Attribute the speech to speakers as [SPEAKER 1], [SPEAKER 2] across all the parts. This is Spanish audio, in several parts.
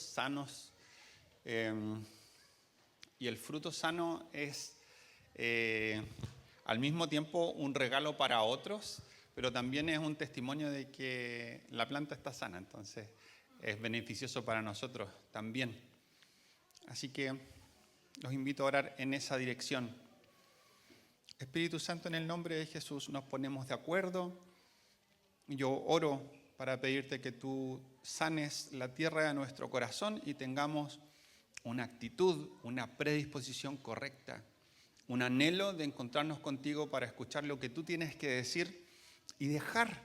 [SPEAKER 1] sanos. Y el fruto sano es al mismo tiempo un regalo para otros, pero también es un testimonio de que la planta está sana, entonces es beneficioso para nosotros también. Así que los invito a orar en esa dirección. Espíritu Santo, en el nombre de Jesús nos ponemos de acuerdo. Yo oro para pedirte que tú sanes la tierra de nuestro corazón y tengamos una actitud, una predisposición correcta, un anhelo de encontrarnos contigo para escuchar lo que tú tienes que decir y dejar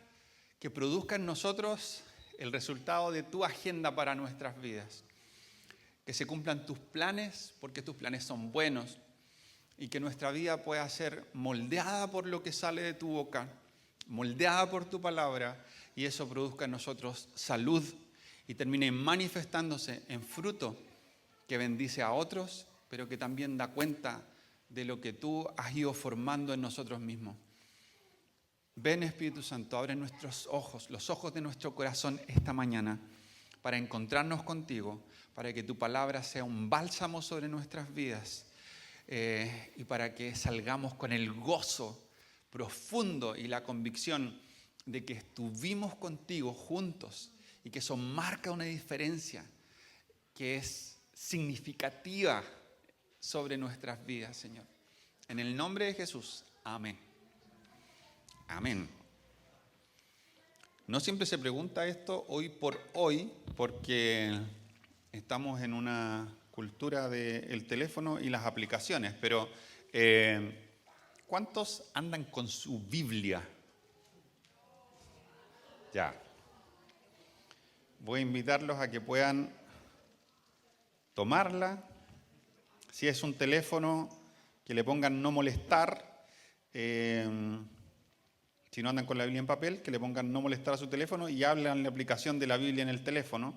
[SPEAKER 1] que produzca en nosotros el resultado de tu agenda para nuestras vidas. Que se cumplan tus planes, porque tus planes son buenos, y que nuestra vida pueda ser moldeada por lo que sale de tu boca, moldeada por tu palabra, y eso produzca en nosotros salud y termine manifestándose en fruto que bendice a otros, pero que también da cuenta de lo que tú has ido formando en nosotros mismos. Ven, Espíritu Santo, abre nuestros ojos, los ojos de nuestro corazón esta mañana para encontrarnos contigo, para que tu palabra sea un bálsamo sobre nuestras vidas y para que salgamos con el gozo profundo y la convicción de que estuvimos contigo juntos y que eso marca una diferencia que es significativa sobre nuestras vidas, Señor. En el nombre de Jesús, amén. Amén. No siempre se pregunta esto hoy por hoy, porque estamos en una cultura del teléfono y las aplicaciones, pero ¿cuántos andan con su Biblia? Ya. Voy a invitarlos a que puedan tomarla. Si es un teléfono, que le pongan no molestar. Si no andan con la Biblia en papel, que le pongan no molestar a su teléfono y hablan la aplicación de la Biblia en el teléfono.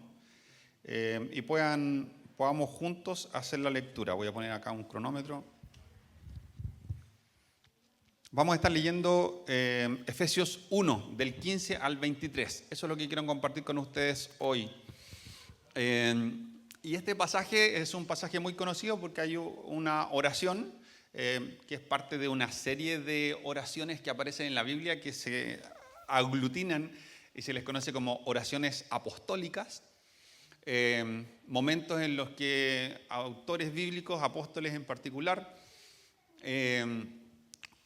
[SPEAKER 1] Y podamos juntos hacer la lectura. Voy a poner acá un cronómetro. Vamos a estar leyendo Efesios 1, del 15 al 23. Eso es lo que quiero compartir con ustedes hoy. Y este pasaje es un pasaje muy conocido porque hay una oración que es parte de una serie de oraciones que aparecen en la Biblia que se aglutinan y se les conoce como oraciones apostólicas. Momentos en los que autores bíblicos, apóstoles en particular,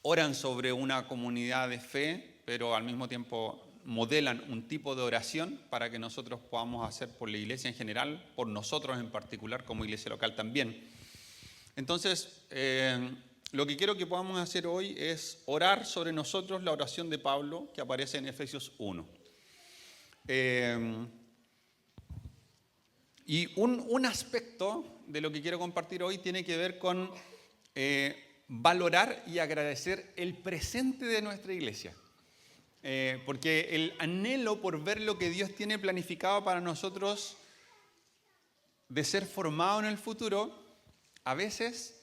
[SPEAKER 1] oran sobre una comunidad de fe, pero al mismo tiempo modelan un tipo de oración para que nosotros podamos hacer por la iglesia en general, por nosotros en particular como iglesia local también. Entonces, lo que quiero que podamos hacer hoy es orar sobre nosotros la oración de Pablo que aparece en Efesios 1. Y un aspecto de lo que quiero compartir hoy tiene que ver con valorar y agradecer el presente de nuestra iglesia. Porque el anhelo por ver lo que Dios tiene planificado para nosotros de ser formado en el futuro, a veces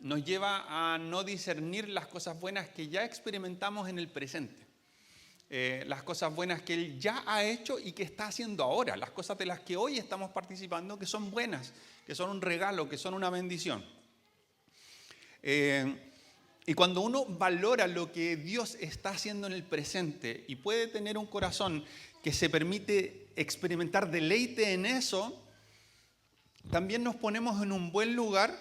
[SPEAKER 1] nos lleva a no discernir las cosas buenas que ya experimentamos en el presente. Las cosas buenas que Él ya ha hecho y que está haciendo ahora, las cosas de las que hoy estamos participando, que son buenas, que son un regalo, que son una bendición. Y cuando uno valora lo que Dios está haciendo en el presente y puede tener un corazón que se permite experimentar deleite en eso, también nos ponemos en un buen lugar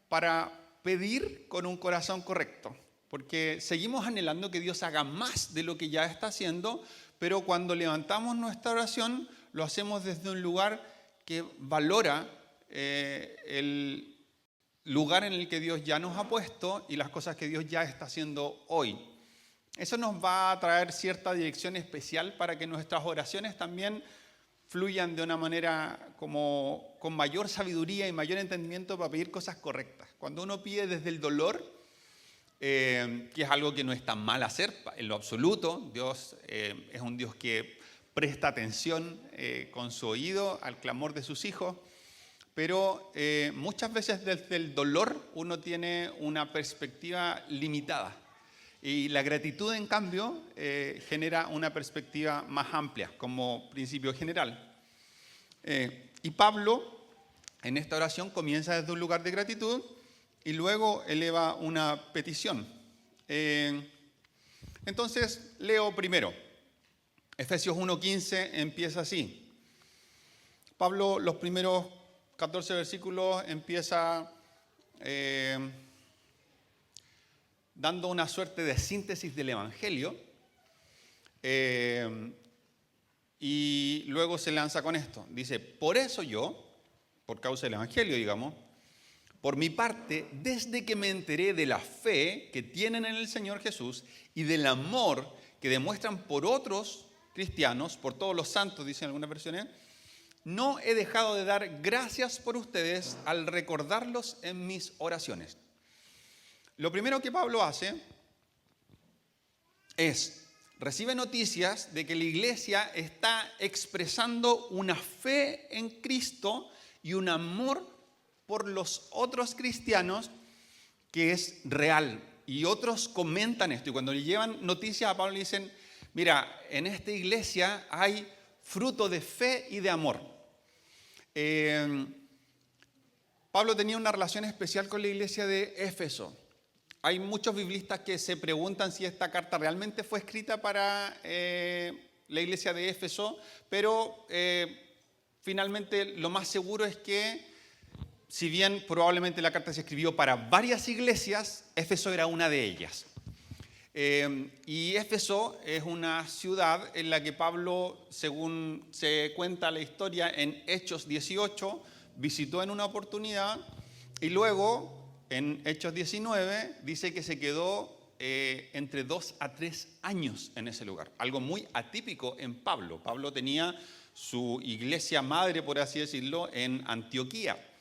[SPEAKER 1] para pedir con un corazón correcto. Porque seguimos anhelando que Dios haga más de lo que ya está haciendo, pero cuando levantamos nuestra oración, lo hacemos desde un lugar que valora el lugar en el que Dios ya nos ha puesto y las cosas que Dios ya está haciendo hoy. Eso nos va a traer cierta dirección especial para que nuestras oraciones también fluyan de una manera como con mayor sabiduría y mayor entendimiento para pedir cosas correctas. Cuando uno pide desde el dolor, que es algo que no es tan mal hacer en lo absoluto, Dios es un Dios que presta atención con su oído al clamor de sus hijos, pero muchas veces desde el dolor uno tiene una perspectiva limitada y la gratitud en cambio genera una perspectiva más amplia como principio general. Y Pablo, en esta oración, comienza desde un lugar de gratitud y luego eleva una petición. Entonces, leo primero. Efesios 1:15 empieza así. Pablo, los primeros 14 versículos, empieza dando una suerte de síntesis del Evangelio y luego se lanza con esto. Dice, por eso yo, por causa del Evangelio, digamos, por mi parte, desde que me enteré de la fe que tienen en el Señor Jesús y del amor que demuestran por otros cristianos, por todos los santos, dicen algunas versiones, no he dejado de dar gracias por ustedes al recordarlos en mis oraciones. Lo primero que Pablo hace es, recibe noticias de que la iglesia está expresando una fe en Cristo y un amor por los otros cristianos que es real. Y otros comentan esto. Y cuando le llevan noticias a Pablo le dicen, mira, en esta iglesia hay fruto de fe y de amor. Pablo tenía una relación especial con la iglesia de Éfeso. Hay muchos biblistas que se preguntan si esta carta realmente fue escrita para la iglesia de Éfeso, pero finalmente lo más seguro es que, si bien probablemente la carta se escribió para varias iglesias, Éfeso era una de ellas. Y Éfeso es una ciudad en la que Pablo, según se cuenta la historia en Hechos 18, visitó en una oportunidad y luego en Hechos 19 dice que se quedó entre 2 a 3 años en ese lugar. Algo muy atípico en Pablo. Pablo tenía su iglesia madre, por así decirlo, en Antioquía.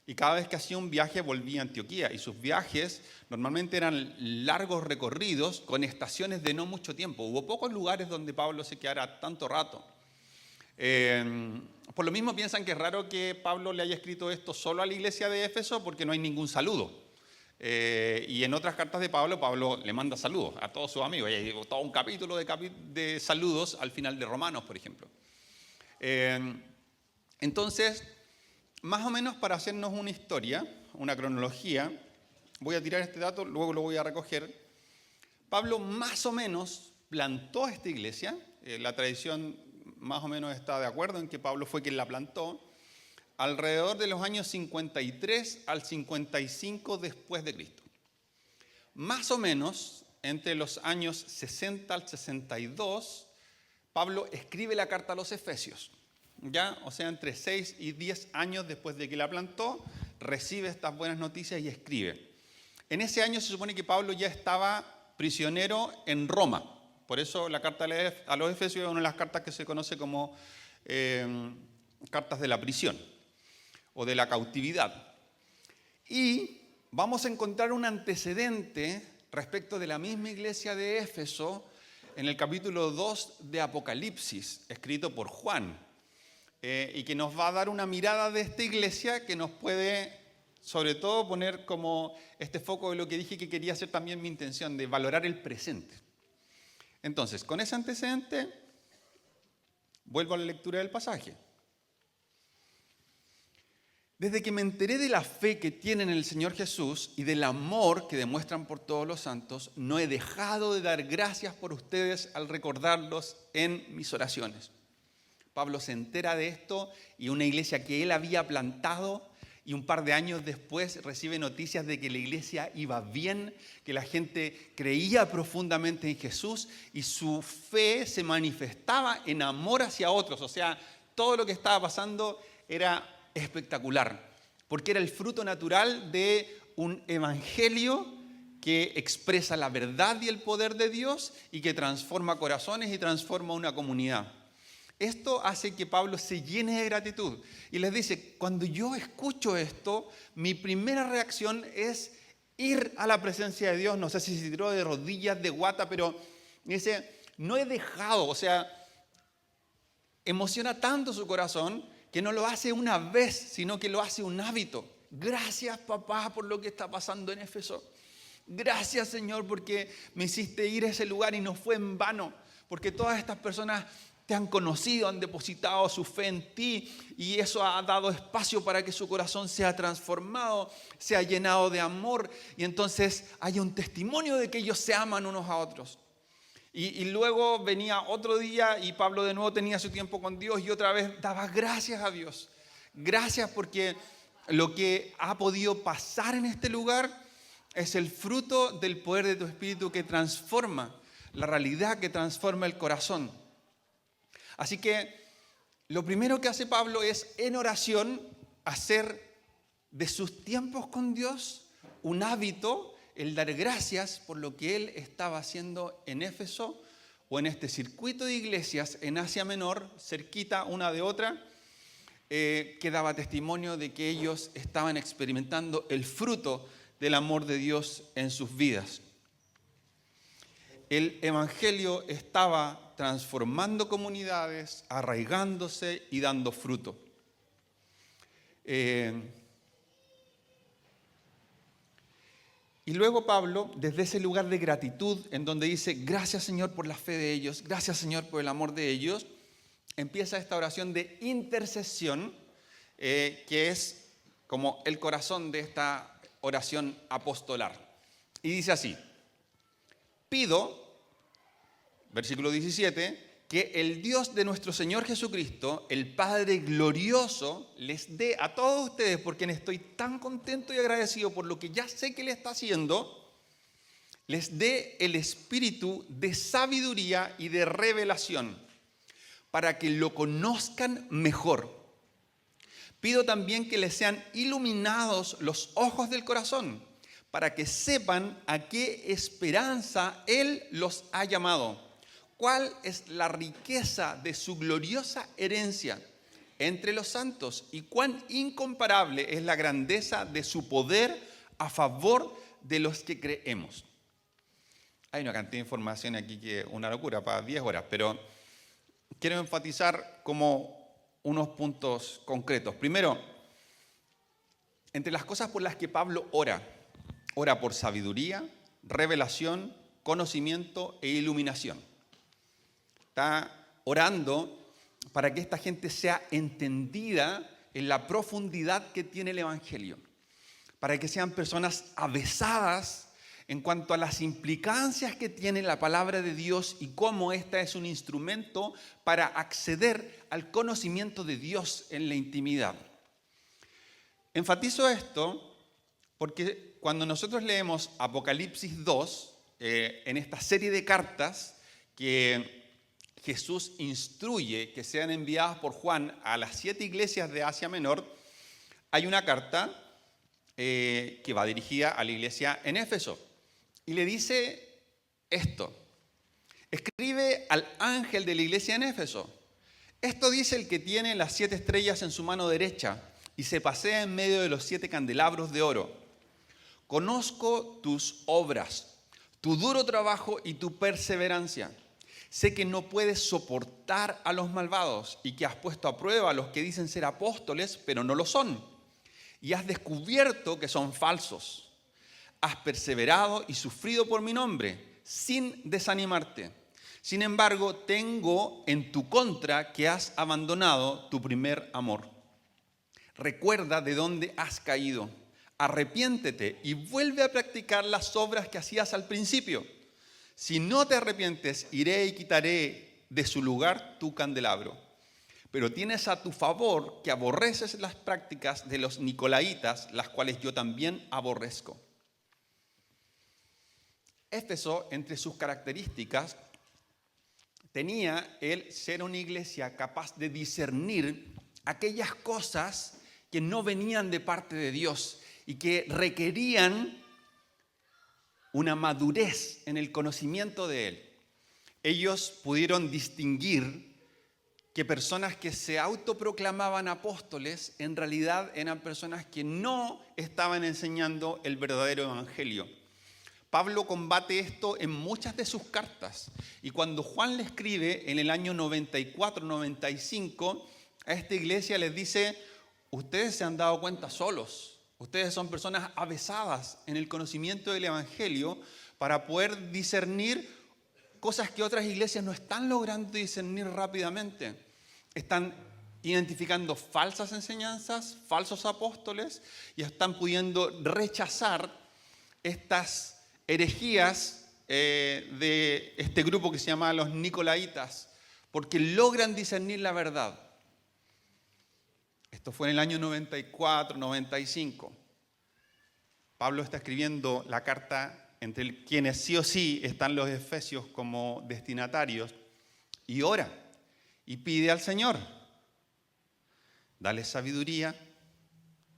[SPEAKER 1] Y cada vez que hacía un viaje volvía a Antioquía. Y sus viajes normalmente eran largos recorridos con estaciones de no mucho tiempo. Hubo pocos lugares donde Pablo se quedara tanto rato. Por lo mismo piensan que es raro que Pablo le haya escrito esto solo a la iglesia de Éfeso porque no hay ningún saludo. Y en otras cartas de Pablo, Pablo le manda saludos a todos sus amigos. Hay todo un capítulo de saludos al final de Romanos, por ejemplo. Entonces, más o menos para hacernos una historia, una cronología, voy a tirar este dato, luego lo voy a recoger. Pablo más o menos plantó esta iglesia, la tradición más o menos está de acuerdo en que Pablo fue quien la plantó, alrededor de los años 53 al 55 después de Cristo. Más o menos entre los años 60 al 62, Pablo escribe la carta a los Efesios. ¿Ya? O sea, entre 6 y 10 años después de que la plantó, recibe estas buenas noticias y escribe. En ese año se supone que Pablo ya estaba prisionero en Roma. Por eso la carta a los Efesios es una de las cartas que se conoce como cartas de la prisión o de la cautividad. Y vamos a encontrar un antecedente respecto de la misma iglesia de Éfeso en el capítulo 2 de Apocalipsis, escrito por Juan. Y que nos va a dar una mirada de esta iglesia que nos puede, sobre todo, poner como este foco de lo que dije que quería hacer también mi intención, de valorar el presente. Entonces, con ese antecedente, vuelvo a la lectura del pasaje. Desde que me enteré de la fe que tienen en el Señor Jesús y del amor que demuestran por todos los santos, no he dejado de dar gracias por ustedes al recordarlos en mis oraciones. Pablo se entera de esto y una iglesia que él había plantado y un par de años después recibe noticias de que la iglesia iba bien, que la gente creía profundamente en Jesús y su fe se manifestaba en amor hacia otros. O sea, todo lo que estaba pasando era espectacular, porque era el fruto natural de un evangelio que expresa la verdad y el poder de Dios y que transforma corazones y transforma una comunidad. Esto hace que Pablo se llene de gratitud y les dice, cuando yo escucho esto, mi primera reacción es ir a la presencia de Dios. No sé si se tiró de rodillas, de guata, pero dice, no he dejado, o sea, emociona tanto su corazón que no lo hace una vez, sino que lo hace un hábito. Gracias, papá, por lo que está pasando en Éfeso. Gracias, Señor, porque me hiciste ir a ese lugar y no fue en vano, porque todas estas personas
[SPEAKER 2] te han conocido, han depositado su fe en ti y eso ha dado espacio para que su corazón sea transformado, sea llenado de amor y entonces haya un testimonio de que ellos se aman unos a otros. Y luego venía otro día y Pablo de nuevo tenía su tiempo con Dios y otra vez daba gracias a Dios. Gracias porque lo que ha podido pasar en este lugar es el fruto del poder de tu Espíritu que transforma la realidad, que transforma el corazón. Así que lo primero que hace Pablo es en oración hacer de sus tiempos con Dios un hábito, el dar gracias por lo que él estaba haciendo en Éfeso o en este circuito de iglesias en Asia Menor, cerquita una de otra, que daba testimonio de que ellos estaban experimentando el fruto del amor de Dios en sus vidas. El evangelio estaba transformando comunidades, arraigándose y dando fruto. Y luego Pablo, desde ese lugar de gratitud, en donde dice, gracias Señor por la fe de ellos, gracias Señor por el amor de ellos, empieza esta oración de intercesión, que es como el corazón de esta oración apostolar. Y dice así, pido, versículo 17, que el Dios de nuestro Señor Jesucristo, el Padre glorioso, les dé a todos ustedes, por quien estoy tan contento y agradecido por lo que ya sé que le está haciendo, les dé el espíritu de sabiduría y de revelación, para que lo conozcan mejor. Pido también que les sean iluminados los ojos del corazón, para que sepan a qué esperanza Él los ha llamado, cuál es la riqueza de su gloriosa herencia entre los santos y cuán incomparable es la grandeza de su poder a favor de los que creemos. Hay una cantidad de información aquí que es una locura para 10 horas, pero quiero enfatizar como unos puntos concretos. Primero, entre las cosas por las que Pablo ora por sabiduría, revelación, conocimiento e iluminación. Está orando para que esta gente sea entendida en la profundidad que tiene el Evangelio, para que sean personas avesadas en cuanto a las implicancias que tiene la palabra de Dios y cómo esta es un instrumento para acceder al conocimiento de Dios en la intimidad. Enfatizo esto porque cuando nosotros leemos Apocalipsis 2, en esta serie de cartas que Jesús instruye que sean enviadas por Juan a las 7 iglesias de Asia Menor, hay una carta que va dirigida a la iglesia en Éfeso. Y le dice esto, escribe al ángel de la iglesia en Éfeso. Esto dice el que tiene las 7 estrellas en su mano derecha y se pasea en medio de los 7 candelabros de oro. Conozco tus obras, tu duro trabajo y tu perseverancia. Sé que no puedes soportar a los malvados y que has puesto a prueba a los que dicen ser apóstoles, pero no lo son. Y has descubierto que son falsos. Has perseverado y sufrido por mi nombre, sin desanimarte. Sin embargo, tengo en tu contra que has abandonado tu primer amor. Recuerda de dónde has caído. Arrepiéntete y vuelve a practicar las obras que hacías al principio. Si no te arrepientes, iré y quitaré de su lugar tu candelabro. Pero tienes a tu favor que aborreces las prácticas de los nicolaitas, las cuales yo también aborrezco. Éfeso, entre sus características, tenía el ser una iglesia capaz de discernir aquellas cosas que no venían de parte de Dios y que requerían una madurez en el conocimiento de Él. Ellos pudieron distinguir que personas que se autoproclamaban apóstoles en realidad eran personas que no estaban enseñando el verdadero evangelio. Pablo combate esto en muchas de sus cartas y cuando Juan le escribe en el año 94-95 a esta iglesia les dice, ustedes se han dado cuenta solos, ustedes son personas avesadas en el conocimiento del evangelio para poder discernir cosas que otras iglesias no están logrando discernir rápidamente. Están identificando falsas enseñanzas, falsos apóstoles, y están pudiendo rechazar estas herejías de este grupo que se llama los Nicolaitas, porque logran discernir la verdad. Esto fue en el año 94, 95. Pablo está escribiendo la carta entre quienes sí o sí están los efesios como destinatarios, y ora y pide al Señor: dales sabiduría,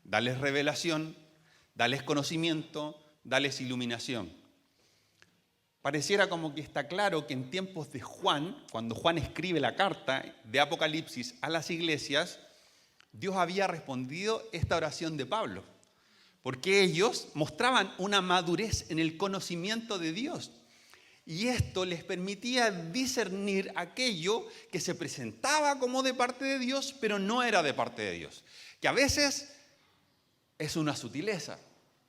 [SPEAKER 2] dales revelación, dales conocimiento, dales iluminación. Pareciera como que está claro que en tiempos de Juan, cuando Juan escribe la carta de Apocalipsis a las iglesias, Dios había respondido esta oración de Pablo, porque ellos mostraban una madurez en el conocimiento de Dios. Y esto les permitía discernir aquello que se presentaba como de parte de Dios, pero no era de parte de Dios. Que a veces es una sutileza,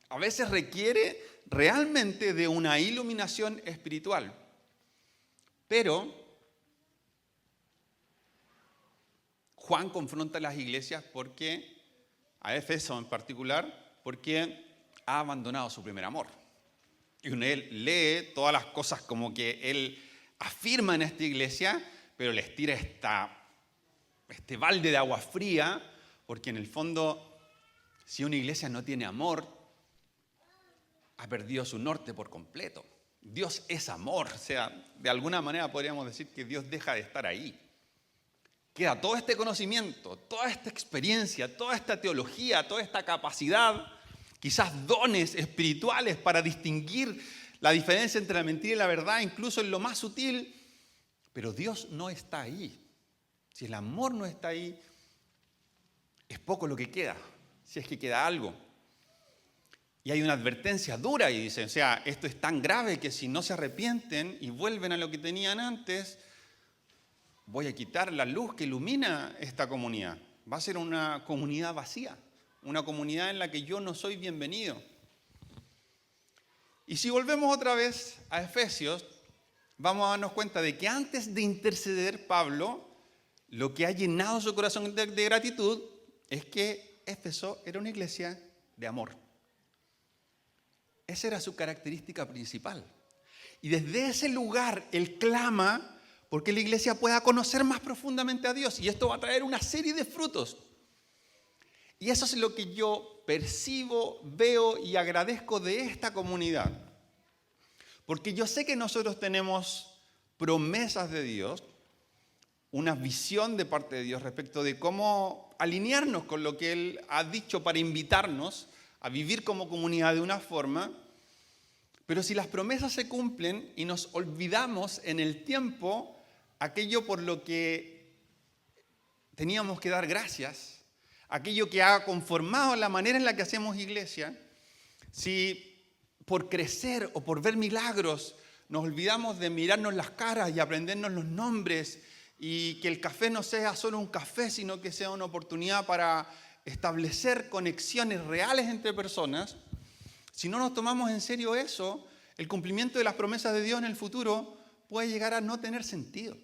[SPEAKER 2] a veces requiere realmente de una iluminación espiritual. Pero Juan confronta a las iglesias a Éfeso en particular, porque ha abandonado su primer amor. Y uno lee todas las cosas como que él afirma en esta iglesia, pero les tira este balde de agua fría, porque en el fondo, si una iglesia no tiene amor, ha perdido su norte por completo. Dios es amor, o sea, de alguna manera podríamos decir que Dios deja de estar ahí. Queda todo este conocimiento, toda esta experiencia, toda esta teología, toda esta capacidad, quizás dones espirituales para distinguir la diferencia entre la mentira y la verdad, incluso en lo más sutil, pero Dios no está ahí. Si el amor no está ahí, es poco lo que queda, si es que queda algo. Y hay una advertencia dura y dice, o sea, esto es tan grave que si no se arrepienten y vuelven a lo que tenían antes, voy a quitar la luz que ilumina esta comunidad. Va a ser una comunidad vacía, una comunidad en la que yo no soy bienvenido. Y si volvemos otra vez a Efesios, vamos a darnos cuenta de que antes de interceder Pablo, lo que ha llenado su corazón de gratitud es que Éfeso era una iglesia de amor. Esa era su característica principal. Y desde ese lugar él clama porque la iglesia pueda conocer más profundamente a Dios. Y esto va a traer una serie de frutos. Y eso es lo que yo percibo, veo y agradezco de esta comunidad. Porque yo sé que nosotros tenemos promesas de Dios, una visión de parte de Dios respecto de cómo alinearnos con lo que Él ha dicho para invitarnos a vivir como comunidad de una forma. Pero si las promesas se cumplen y nos olvidamos en el tiempo aquello por lo que teníamos que dar gracias, aquello que ha conformado la manera en la que hacemos iglesia, si por crecer o por ver milagros nos olvidamos de mirarnos las caras y aprendernos los nombres y que el café no sea solo un café, sino que sea una oportunidad para establecer conexiones reales entre personas, si no nos tomamos en serio eso, el cumplimiento de las promesas de Dios en el futuro puede llegar a no tener sentido.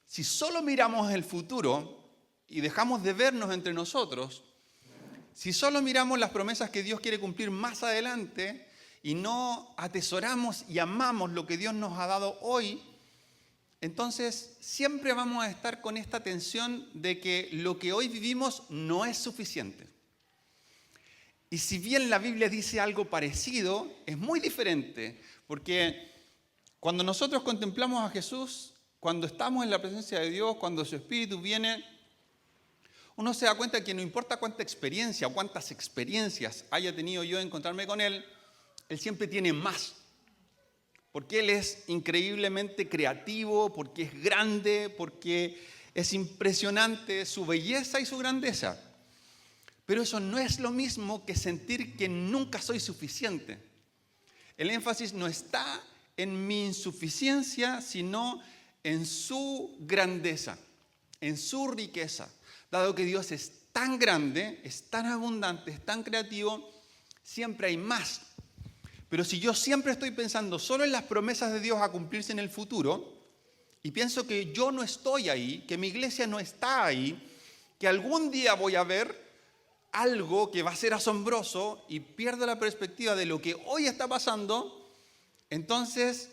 [SPEAKER 2] Si solo miramos el futuro y dejamos de vernos entre nosotros, si solo miramos las promesas que Dios quiere cumplir más adelante y no atesoramos y amamos lo que Dios nos ha dado hoy, entonces siempre vamos a estar con esta tensión de que lo que hoy vivimos no es suficiente. Y si bien la Biblia dice algo parecido, es muy diferente, porque cuando nosotros contemplamos a Jesús, cuando estamos en la presencia de Dios, cuando su Espíritu viene, uno se da cuenta que no importa cuánta experiencia o cuántas experiencias haya tenido yo de encontrarme con Él, Él siempre tiene más. Porque Él es increíblemente creativo, porque es grande, porque es impresionante su belleza y su grandeza. Pero eso no es lo mismo que sentir que nunca soy suficiente. El énfasis no está en mi insuficiencia, sino en su grandeza, en su riqueza. Dado que Dios es tan grande, es tan abundante, es tan creativo, siempre hay más. Pero si yo siempre estoy pensando solo en las promesas de Dios a cumplirse en el futuro, y pienso que yo no estoy ahí, que mi iglesia no está ahí, que algún día voy a ver algo que va a ser asombroso y pierdo la perspectiva de lo que hoy está pasando, entonces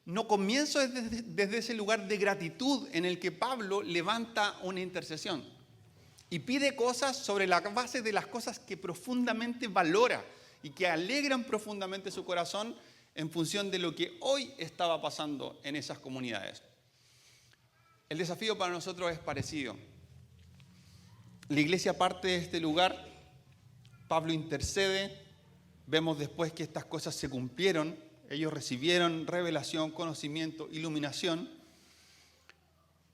[SPEAKER 2] no comienzo desde ese lugar de gratitud en el que Pablo levanta una intercesión y pide cosas sobre la base de las cosas que profundamente valora y que alegran profundamente su corazón en función de lo que hoy estaba pasando en esas comunidades. El desafío para nosotros es parecido. La iglesia parte de este lugar, Pablo intercede, vemos después que estas cosas se cumplieron, ellos recibieron revelación, conocimiento, iluminación,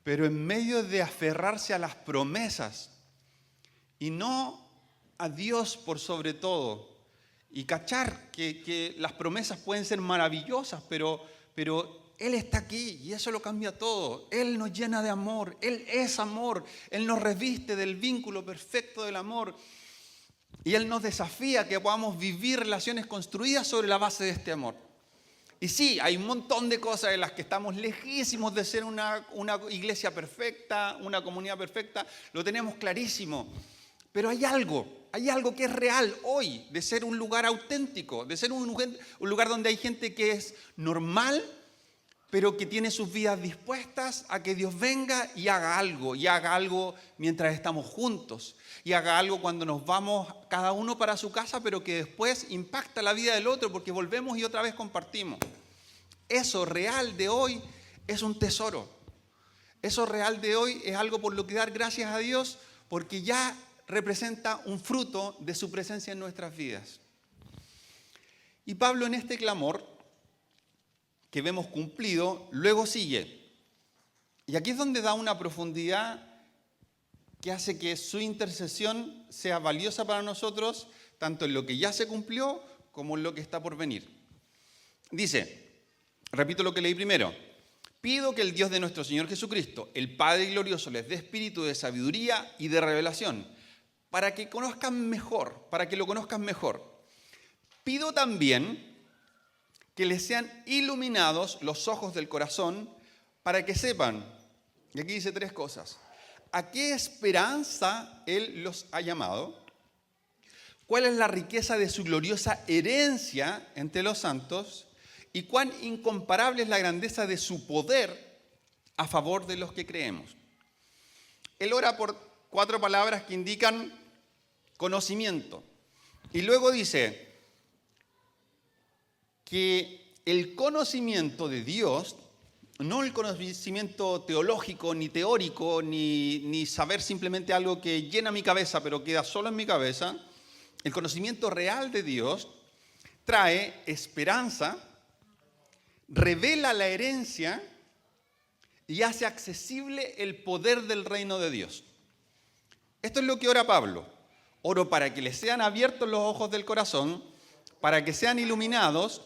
[SPEAKER 2] pero en medio de aferrarse a las promesas y no a Dios por sobre todo, y cachar que las promesas pueden ser maravillosas, pero Él está aquí y eso lo cambia todo. Él nos llena de amor, Él es amor, Él nos reviste del vínculo perfecto del amor y Él nos desafía a que podamos vivir relaciones construidas sobre la base de este amor. Y sí, hay un montón de cosas en las que estamos lejísimos de ser una iglesia perfecta, una comunidad perfecta, lo tenemos clarísimo. Pero hay algo que es real hoy, de ser un lugar auténtico, de ser un lugar donde hay gente que es normal, pero que tiene sus vidas dispuestas a que Dios venga y haga algo mientras estamos juntos, y haga algo cuando nos vamos cada uno para su casa, pero que después impacta la vida del otro porque volvemos y otra vez compartimos. Eso real de hoy es un tesoro. Eso real de hoy es algo por lo que dar gracias a Dios, porque ya representa un fruto de su presencia en nuestras vidas. Y Pablo en este clamor que vemos cumplido, luego sigue. Y aquí es donde da una profundidad que hace que su intercesión sea valiosa para nosotros, tanto en lo que ya se cumplió como en lo que está por venir. Dice, repito lo que leí primero, pido que el Dios de nuestro Señor Jesucristo, el Padre glorioso, les dé espíritu de sabiduría y de revelación, para que conozcan mejor, para que lo conozcan mejor. Pido también que les sean iluminados los ojos del corazón, para que sepan, y aquí dice tres cosas, a qué esperanza Él los ha llamado, cuál es la riqueza de su gloriosa herencia entre los santos, y cuán incomparable es la grandeza de su poder a favor de los que creemos. Él ora por 4 palabras que indican conocimiento. Y luego dice que el conocimiento de Dios, no el conocimiento teológico, ni teórico, ni saber simplemente algo que llena mi cabeza, pero queda solo en mi cabeza, el conocimiento real de Dios trae esperanza, revela la herencia y hace accesible el poder del reino de Dios. Esto es lo que ora Pablo. Oro para que les sean abiertos los ojos del corazón, para que sean iluminados.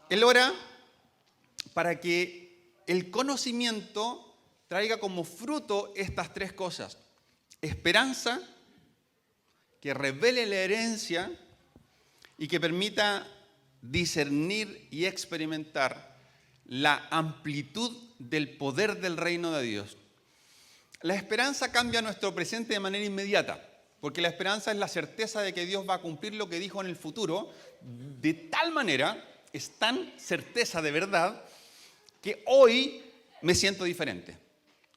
[SPEAKER 2] Él ora para que el conocimiento traiga como fruto estas 3 cosas. Esperanza, que revele la herencia y que permita discernir y experimentar la amplitud del poder del reino de Dios. La esperanza cambia nuestro presente de manera inmediata, porque la esperanza es la certeza de que Dios va a cumplir lo que dijo en el futuro, de tal manera, es tan certeza de verdad, que hoy me siento diferente,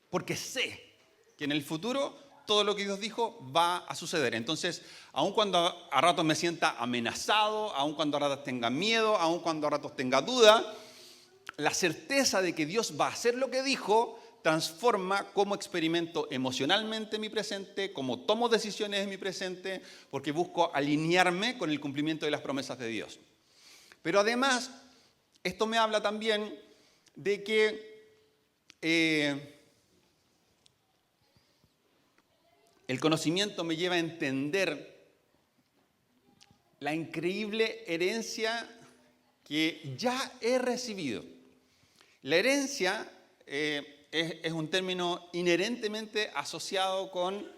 [SPEAKER 2] porque sé que en el futuro todo lo que Dios dijo va a suceder. Entonces, aun cuando a ratos me sienta amenazado, aun cuando a ratos tenga miedo, aun cuando a ratos tenga duda, la certeza de que Dios va a hacer lo que dijo transforma cómo experimento emocionalmente mi presente, cómo tomo decisiones en mi presente, porque busco alinearme con el cumplimiento de las promesas de Dios. Pero además, esto me habla también de que el conocimiento me lleva a entender la increíble herencia que ya he recibido. La herencia es un término inherentemente asociado con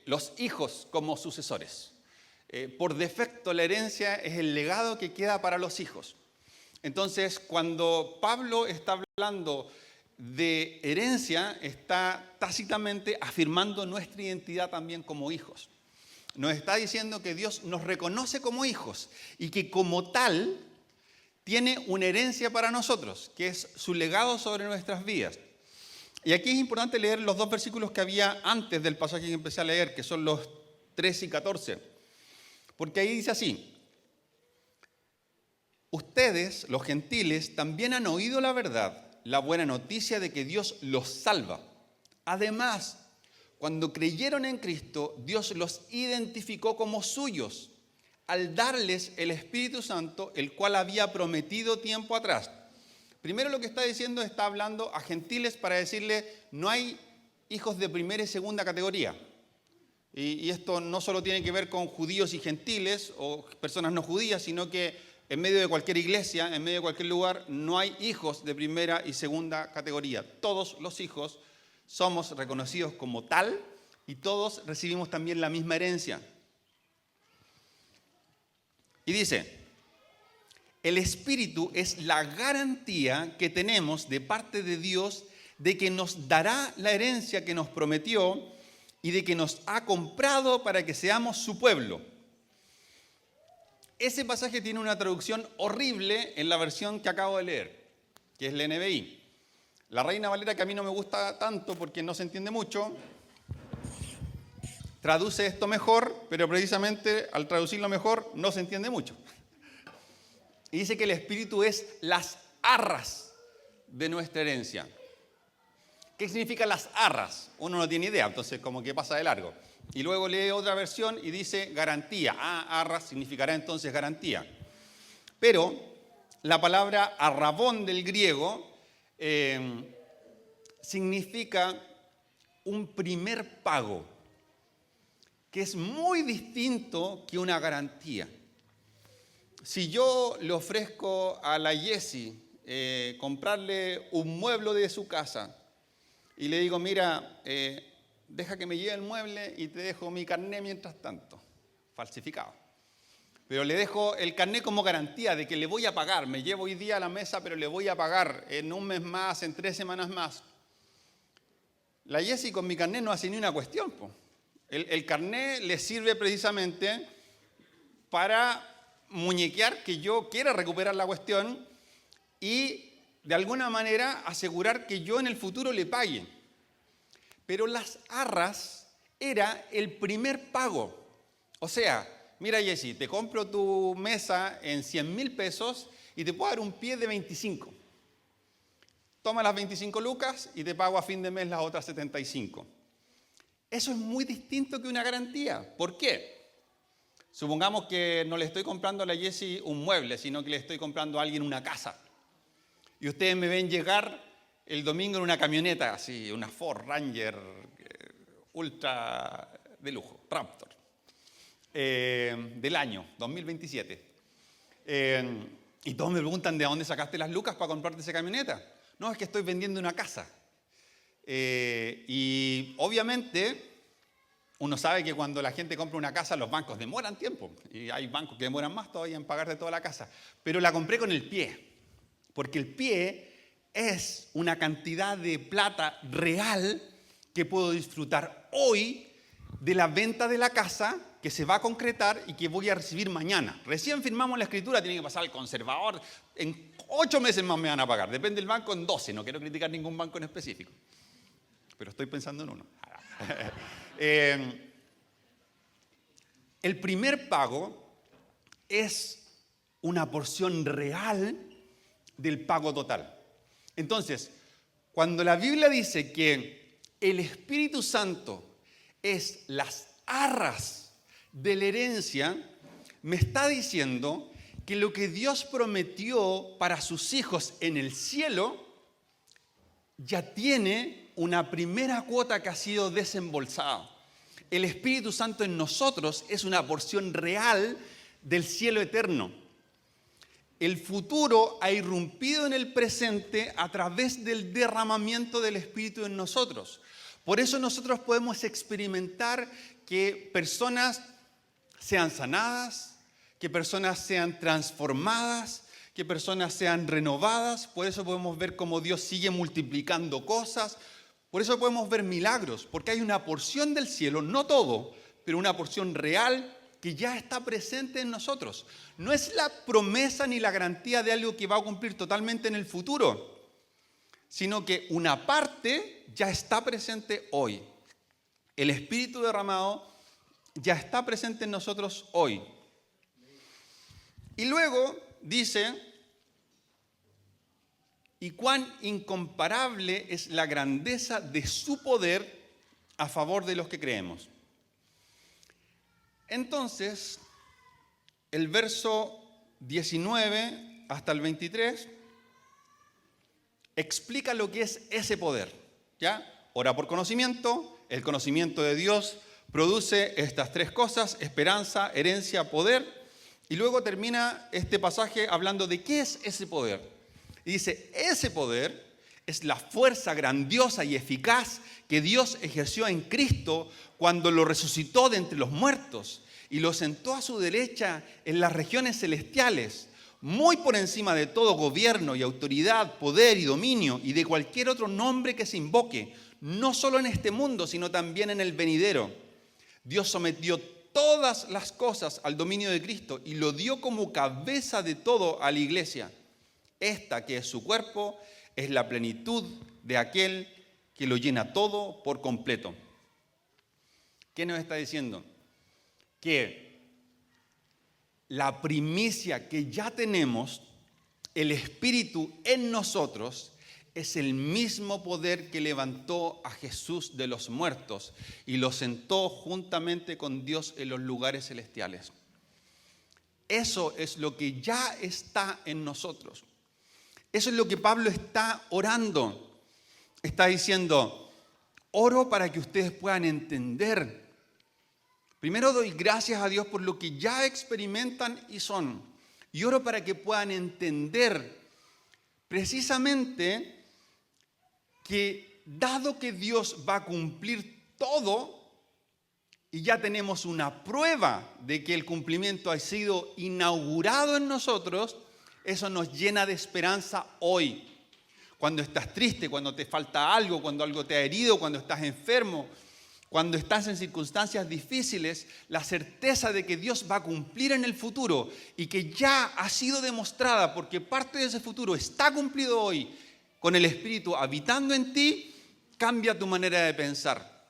[SPEAKER 2] los hijos como sucesores. Por defecto, la herencia es el legado que queda para los hijos. Entonces, cuando Pablo está hablando de herencia, está tácitamente afirmando nuestra identidad también como hijos. Nos está diciendo que Dios nos reconoce como hijos y que como tal tiene una herencia para nosotros, que es su legado sobre nuestras vidas. Y aquí es importante leer los 2 versículos que había antes del pasaje que empecé a leer, que son los 13 y 14. Porque ahí dice así: ustedes, los gentiles, también han oído la verdad, la buena noticia de que Dios los salva. Además, cuando creyeron en Cristo, Dios los identificó como suyos al darles el Espíritu Santo, el cual había prometido tiempo atrás. Primero lo que está diciendo, está hablando a gentiles para decirle, no hay hijos de primera y segunda categoría. Y esto no solo tiene que ver con judíos y gentiles o personas no judías, sino que en medio de cualquier iglesia, en medio de cualquier lugar, no hay hijos de primera y segunda categoría. Todos los hijos somos reconocidos como tal y todos recibimos también la misma herencia. Y dice, el Espíritu es la garantía que tenemos de parte de Dios de que nos dará la herencia que nos prometió y de que nos ha comprado para que seamos su pueblo. Ese pasaje tiene una traducción horrible en la versión que acabo de leer, que es la NBI. La Reina Valera, que a mí no me gusta tanto porque no se entiende mucho, traduce esto mejor, pero precisamente al traducirlo mejor no se entiende mucho. Y dice que el Espíritu es las arras de nuestra herencia. ¿Qué significa las arras? Uno no tiene idea, entonces como que pasa de largo. Y luego lee otra versión y dice garantía. Arras significará entonces garantía. Pero la palabra arrabón del griego significa un primer pago, que es muy distinto que una garantía. Si yo le ofrezco a la Jessie comprarle un mueble de su casa y le digo, mira, deja que me lleve el mueble y te dejo mi carné mientras tanto, falsificado. Pero le dejo el carné como garantía de que le voy a pagar. Me llevo hoy día a la mesa, pero le voy a pagar en un mes más, en 3 semanas más. La Jessie con mi carné no hace ni una cuestión, po. El carné le sirve precisamente para muñequear que yo quiera recuperar la cuestión y de alguna manera asegurar que yo en el futuro le pague. Pero las arras era el primer pago. O sea, mira Jessie, te compro tu mesa en 100,000 pesos y te puedo dar un pie de 25. Toma las 25 lucas y te pago a fin de mes las otras 75. Eso es muy distinto que una garantía. ¿Por qué? Supongamos que no le estoy comprando a la Jessie un mueble, sino que le estoy comprando a alguien una casa. Y ustedes me ven llegar el domingo en una camioneta, así, una Ford Ranger ultra de lujo, Raptor, del año 2027. Y todos me preguntan, ¿de dónde sacaste las lucas para comprarte esa camioneta? No, es que estoy vendiendo una casa. Y obviamente uno sabe que cuando la gente compra una casa los bancos demoran tiempo y hay bancos que demoran más todavía en pagarte toda la casa, pero la compré con el pie, porque el pie es una cantidad de plata real que puedo disfrutar hoy de la venta de la casa que se va a concretar y que voy a recibir mañana. Recién firmamos la escritura, tiene que pasar al conservador, en 8 meses más me van a pagar, depende del banco, en 12, no quiero criticar ningún banco en específico, pero estoy pensando en uno. El primer pago es una porción real del pago total. Entonces, cuando la Biblia dice que el Espíritu Santo es las arras de la herencia, me está diciendo que lo que Dios prometió para sus hijos en el cielo ya tiene una primera cuota que ha sido desembolsada. El Espíritu Santo en nosotros es una porción real del cielo eterno. el futuro ha irrumpido en el presente a través del derramamiento del Espíritu en nosotros. Por eso nosotros podemos experimentar que personas sean sanadas, que personas sean transformadas, que personas sean renovadas. Por eso podemos ver cómo Dios sigue multiplicando cosas. Por eso podemos ver milagros, porque hay una porción del cielo, no todo, pero una porción real que ya está presente en nosotros. No es la promesa ni la garantía de algo que va a cumplir totalmente en el futuro, sino que una parte ya está presente hoy. El Espíritu derramado ya está presente en nosotros hoy. Y luego dice, y cuán incomparable es la grandeza de su poder a favor de los que creemos. Entonces, el verso 19 hasta el 23 explica lo que es ese poder, ¿ya? Ora por conocimiento, el conocimiento de Dios produce estas tres cosas: esperanza, herencia, poder. Y luego termina este pasaje hablando de qué es ese poder. Y dice, ese poder es la fuerza grandiosa y eficaz que Dios ejerció en Cristo cuando lo resucitó de entre los muertos y lo sentó a su derecha en las regiones celestiales, muy por encima de todo gobierno y autoridad, poder y dominio y de cualquier otro nombre que se invoque, no solo en este mundo, sino también en el venidero. Dios sometió todas las cosas al dominio de Cristo y lo dio como cabeza de todo a la iglesia. Esta, que es su cuerpo, es la plenitud de aquel que lo llena todo por completo. ¿Qué nos está diciendo? Que la primicia que ya tenemos, el Espíritu en nosotros, es el mismo poder que levantó a Jesús de los muertos y lo sentó juntamente con Dios en los lugares celestiales. Eso es lo que ya está en nosotros. Eso es lo que Pablo está orando. Está diciendo, oro para que ustedes puedan entender. Primero doy gracias a Dios por lo que ya experimentan y son. Y oro para que puedan entender precisamente que dado que Dios va a cumplir todo, y ya tenemos una prueba de que el cumplimiento ha sido inaugurado en nosotros, eso nos llena de esperanza hoy. Cuando estás triste, cuando te falta algo, cuando algo te ha herido, cuando estás enfermo, cuando estás en circunstancias difíciles, la certeza de que Dios va a cumplir en el futuro y que ya ha sido demostrada porque parte de ese futuro está cumplido hoy con el Espíritu habitando en ti, cambia tu manera de pensar.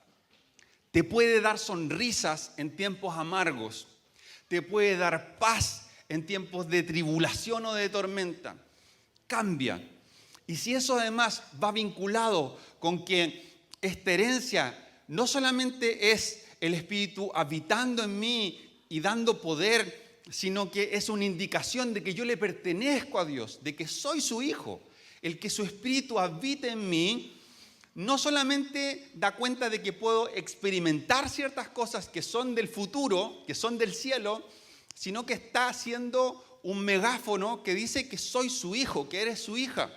[SPEAKER 2] Te puede dar sonrisas en tiempos amargos, te puede dar paz en tiempos de tribulación o de tormenta. Cambia. Y si eso además va vinculado con que esta herencia no solamente es el Espíritu habitando en mí y dando poder, sino que es una indicación de que yo le pertenezco a Dios, de que soy su hijo. El que su Espíritu habite en mí, no solamente da cuenta de que puedo experimentar ciertas cosas que son del futuro, que son del cielo, sino que está haciendo un megáfono que dice que soy su hijo, que eres su hija.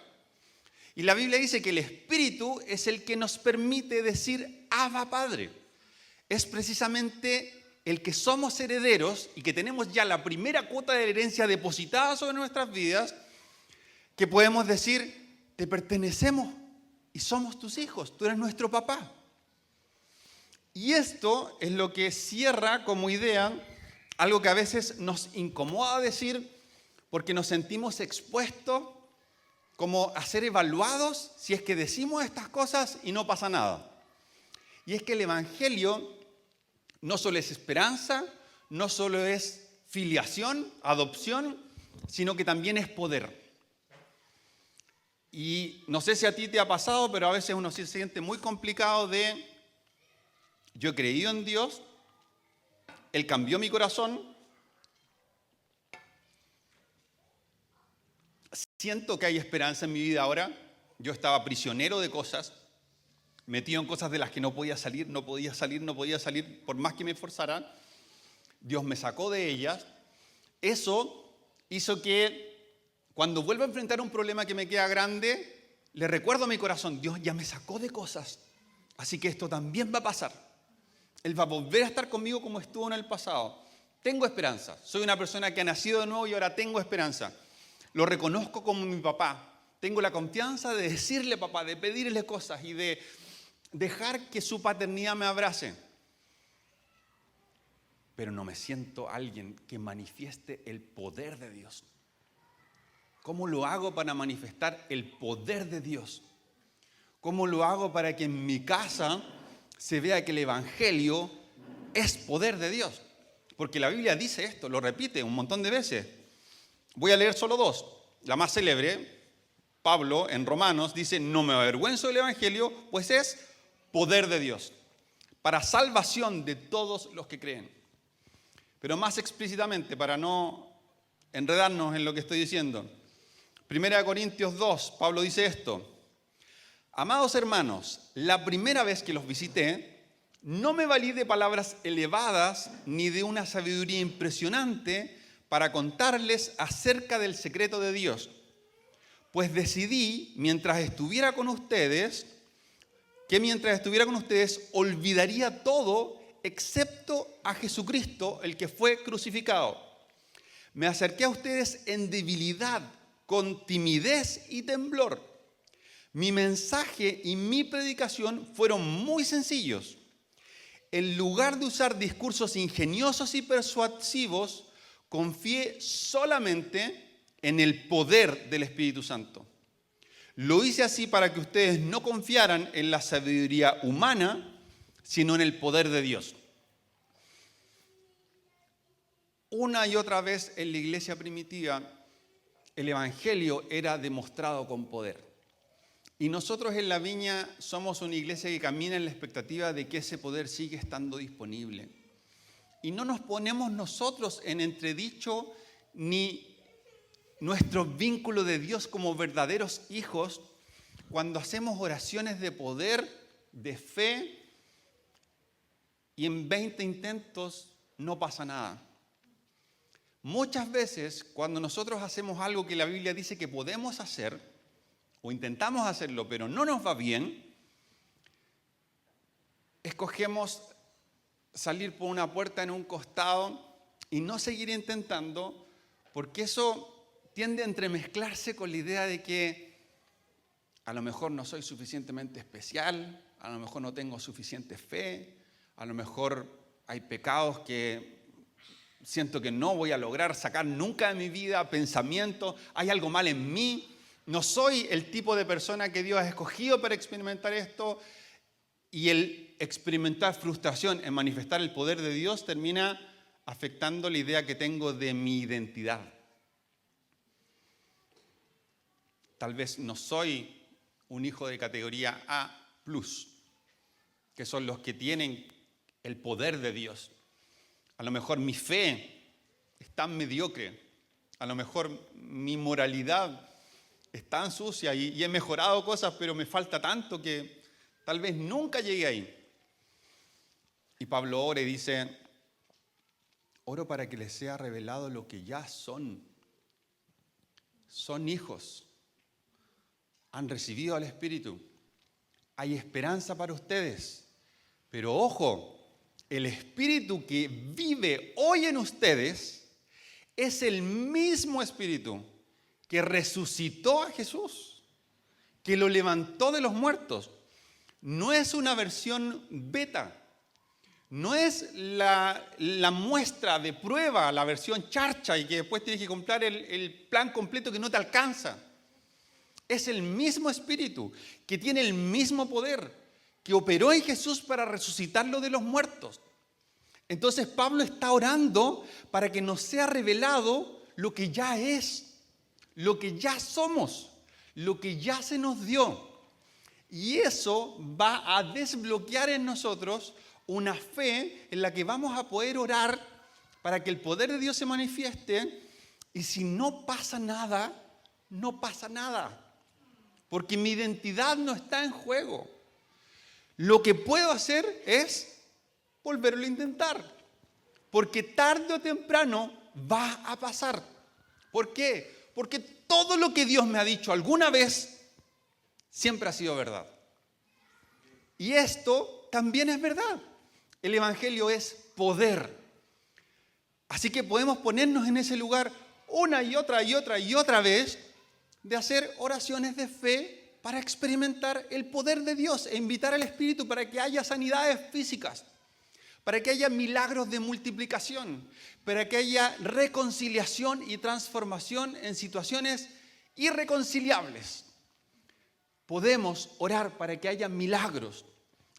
[SPEAKER 2] Y la Biblia dice que el Espíritu es el que nos permite decir Abba Padre. Es precisamente el que somos herederos y que tenemos ya la primera cuota de herencia depositada sobre nuestras vidas, que podemos decir, te pertenecemos y somos tus hijos, tú eres nuestro papá. Y esto es lo que cierra como idea algo que a veces nos incomoda decir porque nos sentimos expuestos como a ser evaluados si es que decimos estas cosas y no pasa nada. Y es que el Evangelio no solo es esperanza, no solo es filiación, adopción, sino que también es poder. Y no sé si a ti te ha pasado, pero a veces uno se siente muy complicado de, yo he creído en Dios, Él cambió mi corazón, siento que hay esperanza en mi vida ahora. Yo estaba prisionero de cosas, metido en cosas de las que no podía salir, por más que me esforzara. Dios me sacó de ellas. Eso hizo que Cuando vuelvo a enfrentar un problema que me queda grande, le recuerdo a mi corazón, Dios ya me sacó de cosas, así que esto también va a pasar. Él va a volver a estar conmigo como estuvo en el pasado. Tengo esperanza. Soy una persona que ha nacido de nuevo y ahora tengo esperanza. Lo reconozco como mi papá. Tengo la confianza de decirle papá, de pedirle cosas y de dejar que su paternidad me abrace. Pero no me siento alguien que manifieste el poder de Dios. ¿Cómo lo hago para manifestar el poder de Dios? ¿Cómo lo hago para que en mi casa se vea que el Evangelio es poder de Dios? Porque la Biblia dice esto, lo repite un montón de veces. Voy a leer solo dos. La más célebre, Pablo en Romanos dice, no me avergüenzo del Evangelio, pues es poder de Dios, para salvación de todos los que creen. Pero más explícitamente, para no enredarnos en lo que estoy diciendo, 1 Corintios 2, Pablo dice esto, amados hermanos, la primera vez que los visité, no me valí de palabras elevadas ni de una sabiduría impresionante para contarles acerca del secreto de Dios. Pues decidí, mientras estuviera con ustedes, olvidaría todo excepto a Jesucristo, el que fue crucificado. Me acerqué a ustedes en debilidad, con timidez y temblor. Mi mensaje y mi predicación fueron muy sencillos. En lugar de usar discursos ingeniosos y persuasivos, confié solamente en el poder del Espíritu Santo. Lo hice así para que ustedes no confiaran en la sabiduría humana, sino en el poder de Dios. Una y otra vez en la iglesia primitiva, el Evangelio era demostrado con poder. Y nosotros en La Viña somos una iglesia que camina en la expectativa de que ese poder sigue estando disponible. Y no nos ponemos nosotros en entredicho ni nuestro vínculo de Dios como verdaderos hijos cuando hacemos oraciones de poder, de fe, y en 20 intentos no pasa nada. Muchas veces cuando nosotros hacemos algo que la Biblia dice que podemos hacer, o intentamos hacerlo, pero no nos va bien, escogemos salir por una puerta en un costado y no seguir intentando, porque eso tiende a entremezclarse con la idea de que a lo mejor no soy suficientemente especial, a lo mejor no tengo suficiente fe, a lo mejor hay pecados que siento que no voy a lograr sacar nunca de mi vida, pensamientos, hay algo mal en mí, no soy el tipo de persona que Dios ha escogido para experimentar esto, y el experimentar frustración en manifestar el poder de Dios termina afectando la idea que tengo de mi identidad. Tal vez no soy un hijo de categoría A+, que son los que tienen el poder de Dios. A lo mejor mi fe es tan mediocre, a lo mejor mi moralidad es tan sucia y he mejorado cosas, pero me falta tanto que tal vez nunca llegué ahí. Y Pablo ora y dice, oro para que les sea revelado lo que ya son. Son hijos. Han recibido al Espíritu. Hay esperanza para ustedes. Pero ojo, el Espíritu que vive hoy en ustedes es el mismo Espíritu que resucitó a Jesús, que lo levantó de los muertos. No es una versión beta, no es la muestra de prueba, la versión charcha y que después tienes que comprar el plan completo que no te alcanza. Es el mismo Espíritu que tiene el mismo poder, que operó en Jesús para resucitarlo de los muertos. Entonces Pablo está orando para que nos sea revelado lo que ya es, lo que ya somos, lo que ya se nos dio. Y eso va a desbloquear en nosotros una fe en la que vamos a poder orar para que el poder de Dios se manifieste. Y si no pasa nada, no pasa nada. Porque mi identidad no está en juego. Lo que puedo hacer es volverlo a intentar. Porque tarde o temprano va a pasar. ¿Por qué? porque todo lo que Dios me ha dicho alguna vez siempre ha sido verdad. Y esto también es verdad. El Evangelio es poder. Así que podemos ponernos en ese lugar una y otra vez de hacer oraciones de fe para experimentar el poder de Dios e invitar al Espíritu para que haya sanidades físicas, para que haya milagros de multiplicación, para que haya reconciliación y transformación en situaciones irreconciliables. Podemos orar para que haya milagros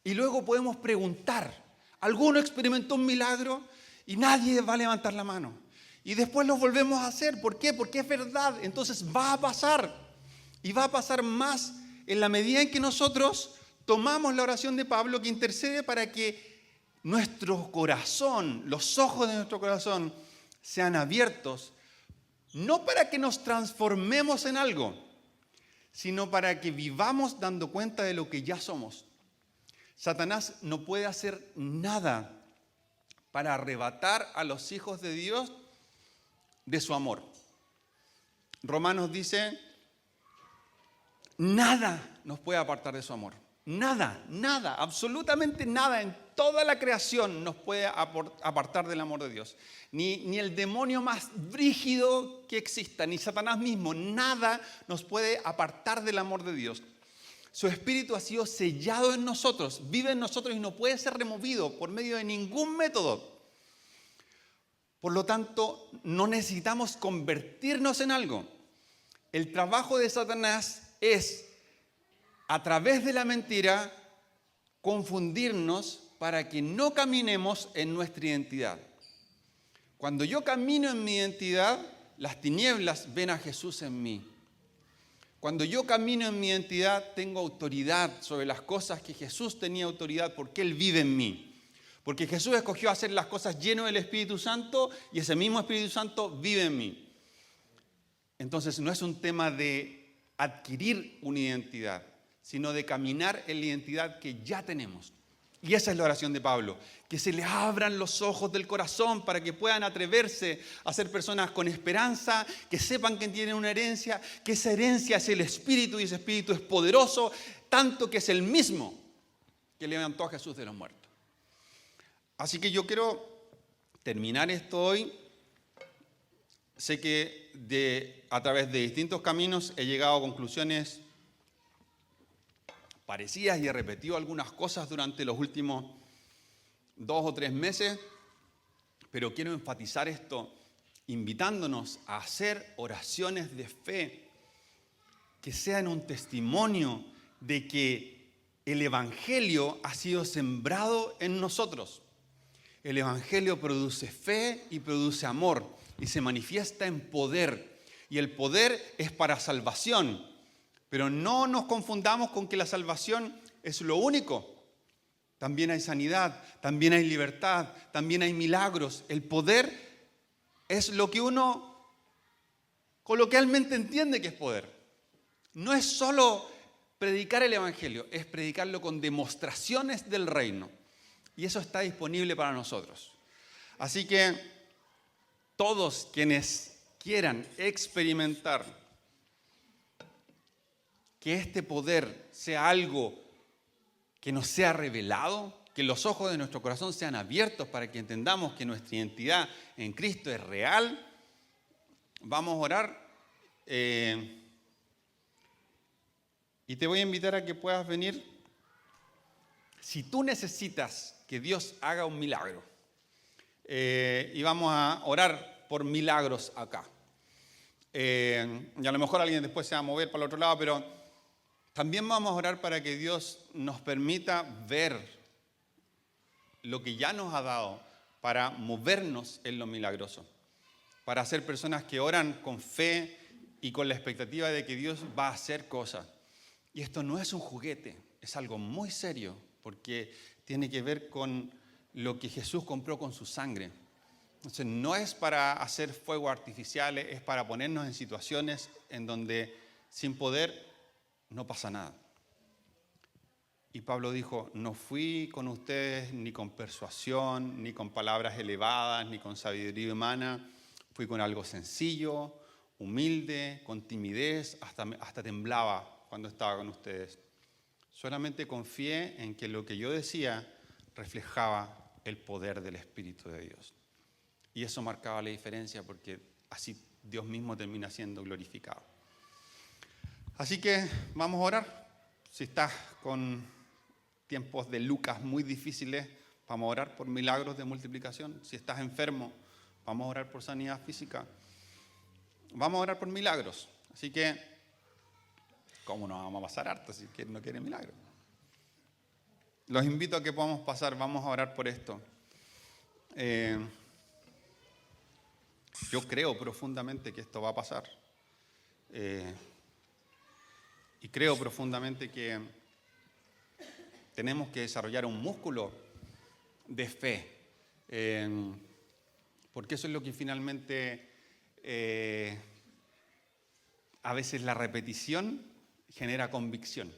[SPEAKER 2] y luego podemos preguntar. ¿Alguno experimentó un milagro? Y nadie va a levantar la mano. Y después lo volvemos a hacer. ¿Por qué? Porque es verdad. Entonces va a pasar. Y va a pasar más en la medida en que nosotros tomamos la oración de Pablo que intercede para que nuestro corazón, los ojos de nuestro corazón sean abiertos. No para que nos transformemos en algo, sino para que vivamos dando cuenta de lo que ya somos. Satanás no puede hacer nada para arrebatar a los hijos de Dios de su amor. Romanos dice, nada nos puede apartar de su amor. Nada, absolutamente nada en toda la creación nos puede apartar del amor de Dios. Ni el demonio más brígido que exista, ni Satanás mismo, nada nos puede apartar del amor de Dios. Su espíritu ha sido sellado en nosotros, vive en nosotros y no puede ser removido por medio de ningún método. Por lo tanto, no necesitamos convertirnos en algo. El trabajo de Satanás es, a través de la mentira, confundirnos para que no caminemos en nuestra identidad. Cuando yo camino en mi identidad, las tinieblas ven a Jesús en mí. Cuando yo camino en mi identidad, tengo autoridad sobre las cosas que Jesús tenía autoridad porque Él vive en mí. Porque Jesús escogió hacer las cosas lleno del Espíritu Santo y ese mismo Espíritu Santo vive en mí. Entonces no es un tema de adquirir una identidad, sino de caminar en la identidad que ya tenemos. Y esa es la oración de Pablo, que se les abran los ojos del corazón para que puedan atreverse a ser personas con esperanza, que sepan que tienen una herencia, que esa herencia es el Espíritu y ese Espíritu es poderoso, tanto que es el mismo que levantó a Jesús de los muertos. Así que yo quiero terminar esto hoy. Sé que a través de distintos caminos he llegado a conclusiones parecidas y he repetido algunas cosas durante los últimos 2 o 3 meses, pero quiero enfatizar esto, invitándonos a hacer oraciones de fe que sean un testimonio de que el Evangelio ha sido sembrado en nosotros. El Evangelio produce fe y produce amor y se manifiesta en poder. Y el poder es para salvación. Pero no nos confundamos con que la salvación es lo único. También hay sanidad, también hay libertad, también hay milagros. El poder es lo que uno coloquialmente entiende que es poder. No es solo predicar el Evangelio, es predicarlo con demostraciones del reino. Y eso está disponible para nosotros. Así que todos quienes quieran experimentar que este poder sea algo que nos sea revelado, que los ojos de nuestro corazón sean abiertos para que entendamos que nuestra identidad en Cristo es real, vamos a orar. Y te voy a invitar a que puedas venir. Si tú necesitas que Dios haga un milagro, y vamos a orar por milagros acá. Y a lo mejor alguien después se va a mover para el otro lado, pero también vamos a orar para que Dios nos permita ver lo que ya nos ha dado para movernos en lo milagroso, para ser personas que oran con fe y con la expectativa de que Dios va a hacer cosas. Y esto no es un juguete, es algo muy serio, porque tiene que ver con lo que Jesús compró con su sangre. Entonces no es para hacer fuegos artificiales, es para ponernos en situaciones en donde sin poder no pasa nada. Y Pablo dijo, no fui con ustedes ni con persuasión, ni con palabras elevadas, ni con sabiduría humana, fui con algo sencillo,
[SPEAKER 1] humilde, con timidez, hasta temblaba cuando estaba con ustedes. Solamente confié en que lo que yo decía reflejaba el poder del Espíritu de Dios. Y eso marcaba la diferencia porque así Dios mismo termina siendo glorificado. Así que vamos a orar. Si estás con tiempos de Lucas muy difíciles, vamos a orar por milagros de multiplicación. Si estás enfermo, vamos a orar por sanidad física. Vamos a orar por milagros. Así que, ¿cómo no vamos a pasar harto si no quiere milagros? Los invito a que podamos pasar, vamos a orar por esto. Yo creo profundamente que esto va a pasar. Y creo profundamente que tenemos que desarrollar un músculo de fe. Porque eso es lo que finalmente, a veces la repetición genera convicción.